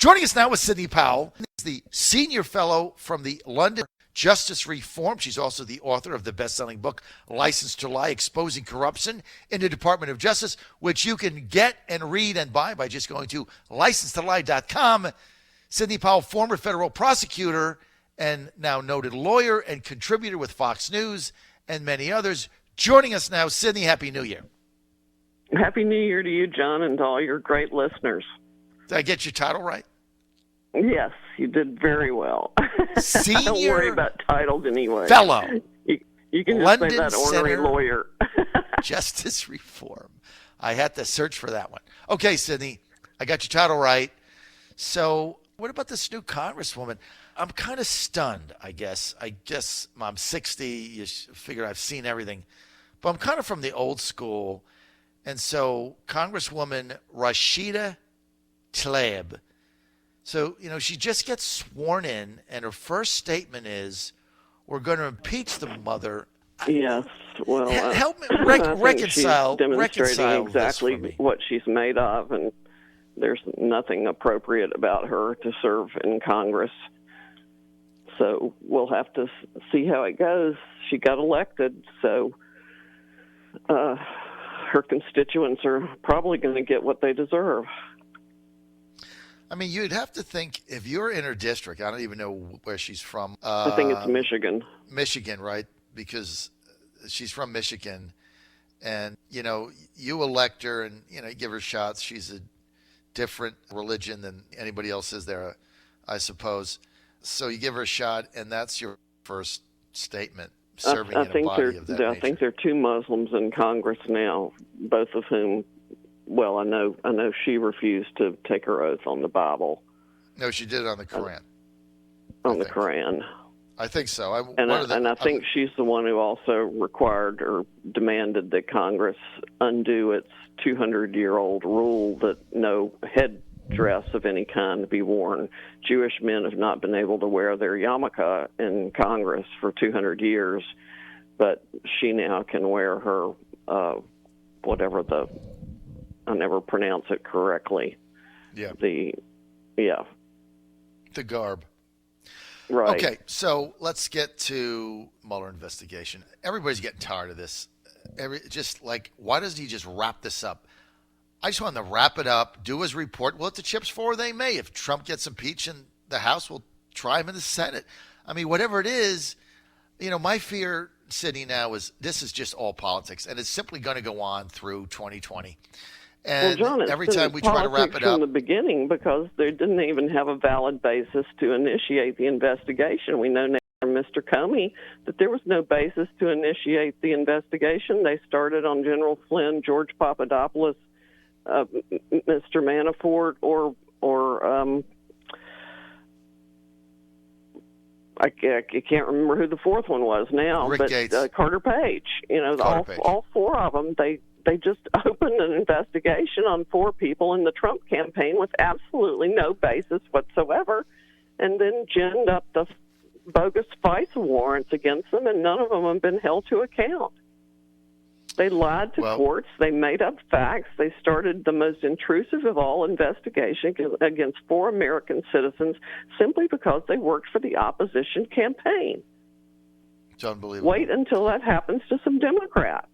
Joining us now is Sidney Powell. She's the senior fellow from the London Justice Reform. She's also the author of the best-selling book, License to Lie, Exposing Corruption in the Department of Justice, which you can get and read and buy by just going to licensetolie.com. Sidney Powell, former federal prosecutor and now noted lawyer and contributor with Fox News and many others. Joining us now, Sidney, Happy New Year. Happy New Year to you, John, and to all your great listeners. Did I get your title right? Yes, you did very well. Senior Don't worry about titles anyway. Fellow. You can just London say that ornery Center lawyer. Justice Reform. I had to search for that one. Okay, Sidney, I got your title right. So what about this new congresswoman? I'm kind of stunned, I guess. I'm 60. You figure I've seen everything. But I'm kind of from the old school. And so Congresswoman Rashida Tlaib. So, she just gets sworn in, and her first statement is, we're going to impeach the mother. Yes. Well, help me reconcile. She's demonstrating exactly what she's made of, and there's nothing appropriate about her to serve in Congress. So we'll have to see how it goes. She got elected, so her constituents are probably going to get what they deserve. I mean, you'd have to think, if you're in her district, I don't even know where she's from. I think it's Michigan. Michigan, right? Because she's from Michigan. And, you elect her and, you give her shots. She's a different religion than anybody else is there, I suppose. So you give her a shot, and that's your first statement, serving in a body of that nature. I think there are two Muslims in Congress now, both of whom, well, I know she refused to take her oath on the Bible. No, she did it on the Quran. On the Quran. I think so. I think she's the one who also required or demanded that Congress undo its 200-year-old rule that no headdress of any kind be worn. Jewish men have not been able to wear their yarmulke in Congress for 200 years, but she now can wear her I never pronounce it correctly. Yeah. The garb. Right. Okay, so let's get to Mueller investigation. Everybody's getting tired of this. Why doesn't he just wrap this up? I just want him to wrap it up, do his report. We'll let the chips fall where they may. If Trump gets impeached in the House, we'll try him in the Senate. I mean, whatever it is, my fear, Sidney, now is this is just all politics, and it's simply going to go on through 2020. And well, John, every time we try to wrap it up from the beginning, because they didn't even have a valid basis to initiate the investigation. We know now from Mr. Comey that there was no basis to initiate the investigation. They started on General Flynn, George Papadopoulos, Mr. Manafort, or I can't remember who the fourth one was now, Rick but Gates. Carter Page. Page. All four of them. They just opened an investigation on four people in the Trump campaign with absolutely no basis whatsoever, and then ginned up the bogus FISA warrants against them, and none of them have been held to account. They lied to courts. They made up facts. They started the most intrusive of all investigations against four American citizens simply because they worked for the opposition campaign. It's unbelievable. Wait until that happens to some Democrats.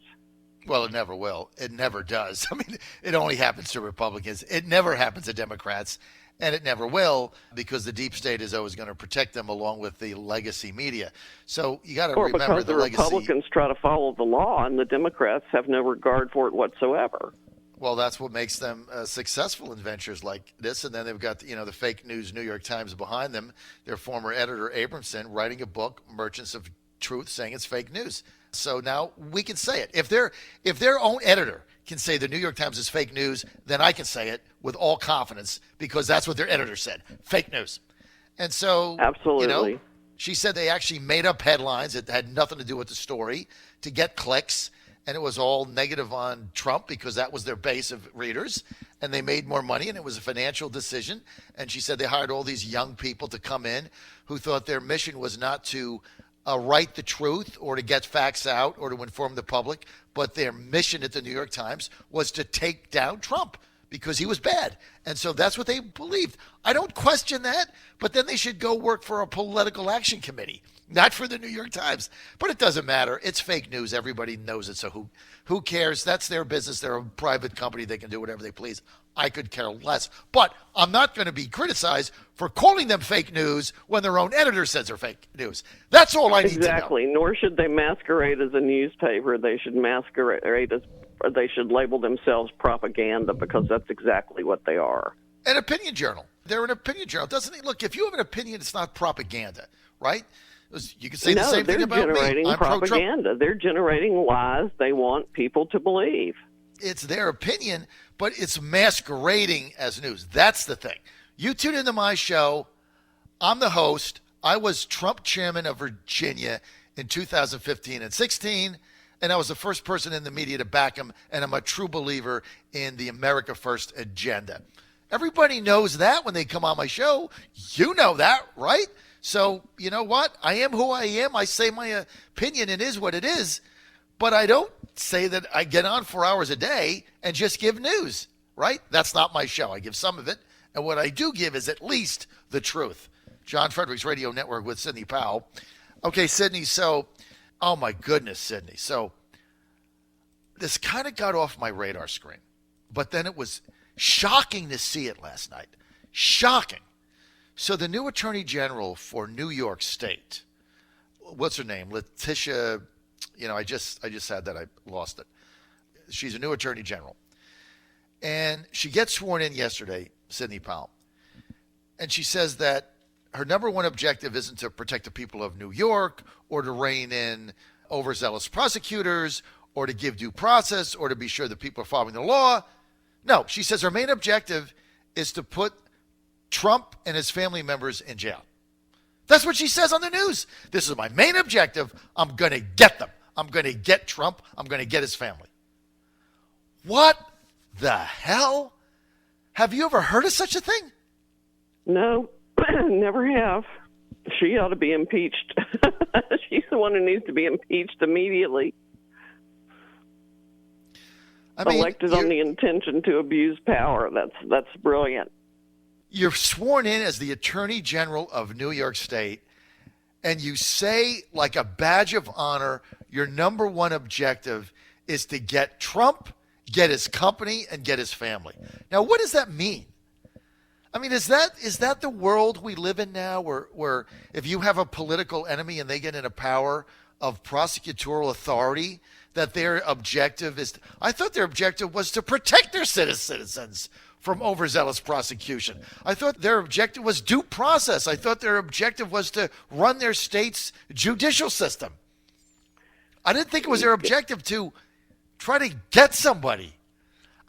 Well, it never will. It never does. I mean, it only happens to Republicans. It never happens to Democrats, and it never will, because the deep state is always going to protect them along with the legacy media. So you got to remember because the legacy. Republicans try to follow the law, and the Democrats have no regard for it whatsoever. Well, that's what makes them successful in ventures like this. And then they've got, the fake news New York Times behind them. Their former editor, Abramson, writing a book, Merchants of Truth, saying it's fake news. So now we can say it. If their own editor can say the New York Times is fake news, then I can say it with all confidence, because that's what their editor said, fake news. And so, absolutely, she said they actually made up headlines that had nothing to do with the story to get clicks, and it was all negative on Trump because that was their base of readers, and they made more money, and it was a financial decision. And she said they hired all these young people to come in who thought their mission was not to write the truth or to get facts out or to inform the public, but their mission at the New York Times was to take down Trump, because he was bad. And so that's what they believed. I don't question that, but then they should go work for a political action committee, not for the New York Times. But it doesn't matter. It's fake news. Everybody knows it. So who cares? That's their business. They're a private company. They can do whatever they please. I could care less. But I'm not going to be criticized for calling them fake news when their own editor says they're fake news. That's all I need to know. Exactly. Nor should they masquerade as a newspaper. They should masquerade as, or they should label themselves propaganda, because that's exactly what they are. An opinion journal. They're an opinion journal. Doesn't it? Look, if you have an opinion, it's not propaganda, right? You can say the same thing about me. They're generating propaganda. They're generating lies they want people to believe. It's their opinion, but it's masquerading as news. That's the thing. You tune into my show. I'm the host. I was Trump chairman of Virginia in 2015 and 16, and I was the first person in the media to back him, and I'm a true believer in the America First agenda. Everybody knows that when they come on my show. You know that, right? So, you know what? I am who I am. I say my opinion. It is what it is. But I don't say that I get on 4 hours a day and just give news, right? That's not my show. I give some of it. And what I do give is at least the truth. John Fredericks Radio Network with Sidney Powell. Okay, Sidney, so, oh my goodness, Sidney. So this kind of got off my radar screen. But then it was shocking to see it last night. Shocking. So the new Attorney General for New York State, what's her name? Letitia, I just had that. I lost it. She's a new Attorney General. And she gets sworn in yesterday, Sidney Powell. And she says that her number one objective isn't to protect the people of New York or to rein in overzealous prosecutors or to give due process or to be sure that people are following the law. No, she says her main objective is to put Trump and his family members in jail. That's what she says on the news. This is my main objective. I'm going to get them. I'm going to get Trump. I'm going to get his family. What the hell? Have you ever heard of such a thing? No, never have. She ought to be impeached. She's the one who needs to be impeached immediately. Elected on the intention to abuse power. That's brilliant. You're sworn in as the Attorney General of New York State, and you say, like a badge of honor, your number one objective is to get Trump, get his company, and get his family. Now, what does that mean? I mean, is that the world we live in now, where if you have a political enemy and they get into power of prosecutorial authority, that their objective is I thought their objective was to protect their citizens from overzealous prosecution. I thought their objective was due process. I thought their objective was to run their state's judicial system. I didn't think it was their objective to try to get somebody.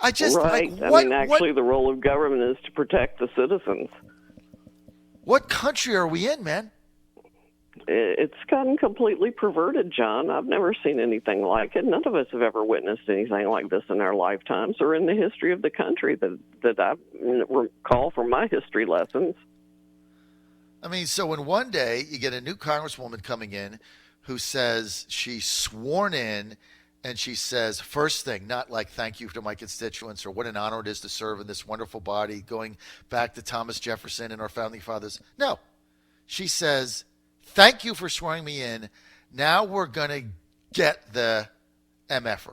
Right. The role of government is to protect the citizens. What country are we in, man? It's gotten completely perverted, John. I've never seen anything like it. None of us have ever witnessed anything like this in our lifetimes or in the history of the country that I recall from my history lessons. I mean, so in one day, you get a new congresswoman coming in who says she's sworn in, and she says, first thing, not like thank you to my constituents or what an honor it is to serve in this wonderful body, going back to Thomas Jefferson and our founding fathers. No, she says, thank you for swearing me in. Now we're going to get the MFer.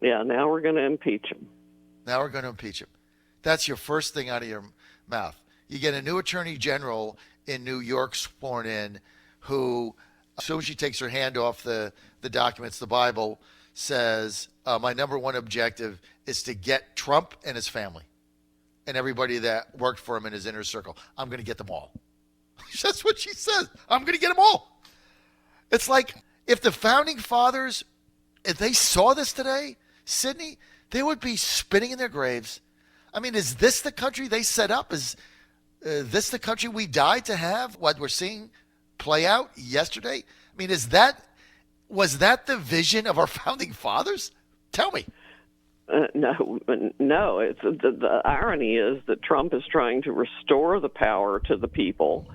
Yeah, now we're going to impeach him. Now we're going to impeach him. That's your first thing out of your mouth. You get a new attorney general in New York sworn in who, as soon as she takes her hand off the documents, the Bible, says, my number one objective is to get Trump and his family and everybody that worked for him in his inner circle. I'm going to get them all. That's what she says. I'm going to get them all. It's like if the founding fathers, if they saw this today, Sidney, they would be spinning in their graves. I mean, is this the country they set up? Is this the country we died to have? What we're seeing play out yesterday? I mean, was that the vision of our founding fathers? Tell me. No. It's the irony is that Trump is trying to restore the power to the people,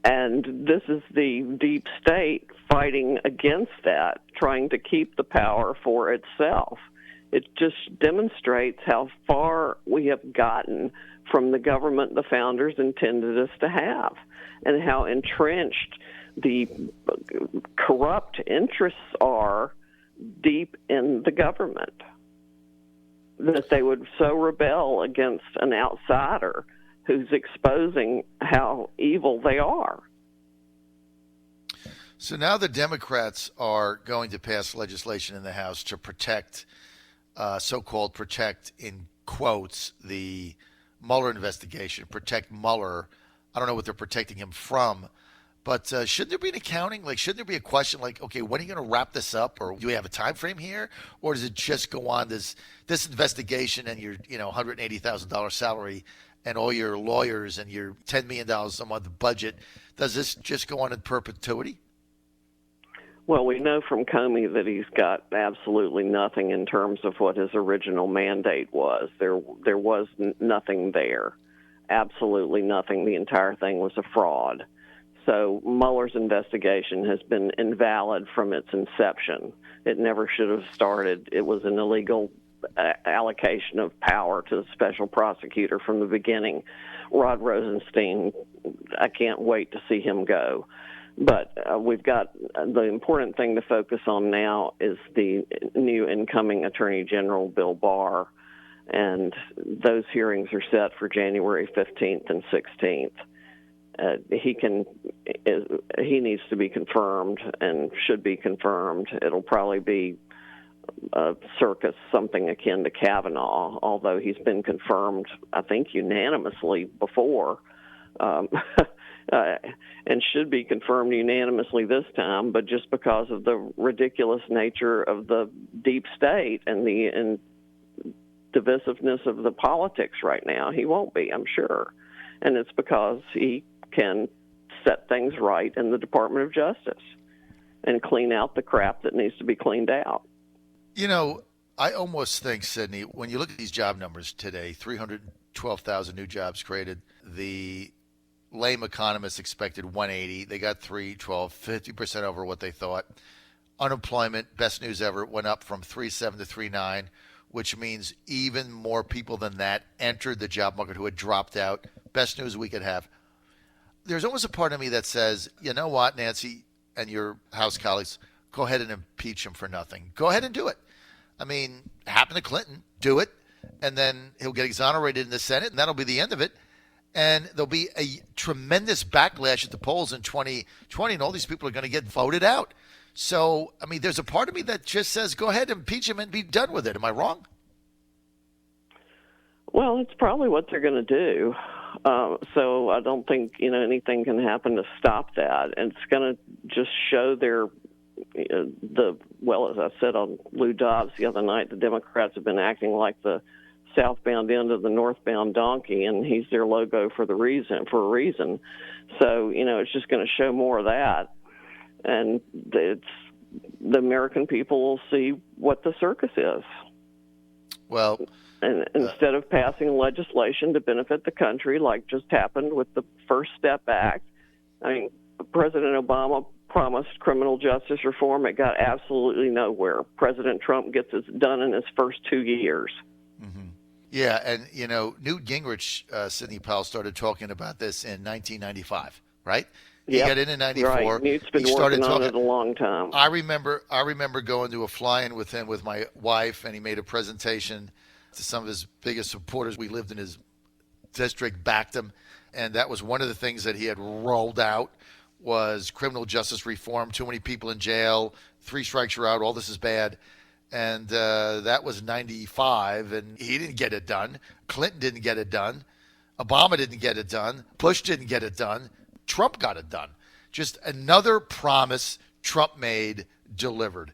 and this is the deep state fighting against that, trying to keep the power for itself. It just demonstrates how far we have gotten from the government the founders intended us to have, and how entrenched the corrupt interests are deep in the government, that they would so rebel against an outsider who's exposing how evil they are. So now the Democrats are going to pass legislation in the House to protect, so-called protect in quotes, the Mueller investigation, protect Mueller. I don't know what they're protecting him from, but shouldn't there be an accounting? Like, shouldn't there be a question like, okay, when are you going to wrap this up? Or do we have a time frame here? Or does it just go on this investigation and your $180,000 salary and all your lawyers and your $10 million a month budget? Does this just go on in perpetuity? Well, we know from Comey that he's got absolutely nothing in terms of what his original mandate was. There was nothing there, absolutely nothing. The entire thing was a fraud. So Mueller's investigation has been invalid from its inception. It never should have started. It was an illegal allocation of power to the special prosecutor from the beginning. Rod Rosenstein, I can't wait to see him go. But we've got the important thing to focus on now is the new incoming Attorney General, Bill Barr, and those hearings are set for January 15th and 16th. He needs to be confirmed and should be confirmed. It'll probably be a circus, something akin to Kavanaugh, although he's been confirmed, I think, unanimously before. And should be confirmed unanimously this time, but just because of the ridiculous nature of the deep state and the divisiveness of the politics right now, he won't be, I'm sure. And it's because he can set things right in the Department of Justice and clean out the crap that needs to be cleaned out. I almost think, Sidney, when you look at these job numbers today, 312,000 new jobs created, the lame economists expected 180. They got 312, 50% over what they thought. Unemployment, best news ever, went up from 3.7 to 3.9, which means even more people than that entered the job market who had dropped out. Best news we could have. There's almost a part of me that says, you know what, Nancy and your House colleagues, go ahead and impeach him for nothing. Go ahead and do it. I mean, it happened to Clinton. Do it. And then he'll get exonerated in the Senate, and that'll be the end of it. And there'll be a tremendous backlash at the polls in 2020, and all these people are going to get voted out. So, I mean, there's a part of me that just says, go ahead and impeach him and be done with it. Am I wrong? Well, it's probably what they're going to do. So I don't think, anything can happen to stop that. And it's going to just show as I said on Lou Dobbs the other night, the Democrats have been acting like the southbound end of the northbound donkey, and he's their logo for a reason. So, it's just going to show more of that. And the American people will see what the circus is. Well, and instead of passing legislation to benefit the country, like just happened with the First Step Act, President Obama promised criminal justice reform. It got absolutely nowhere. President Trump gets it done in his first 2 years. Mm-hmm. Yeah, and, Newt Gingrich, Sidney Powell, started talking about this in 1995, right? He got in 94. Right. Newt's been working on it a long time. I remember going to a fly-in with him with my wife, and he made a presentation to some of his biggest supporters. We lived in his district, backed him, and that was one of the things that he had rolled out was criminal justice reform, too many people in jail, 3 strikes you're out, all this is bad. And that was 95, and he didn't get it done. Clinton didn't get it done. Obama didn't get it done. Bush didn't get it done. Trump got it done. Just another promise Trump made, delivered.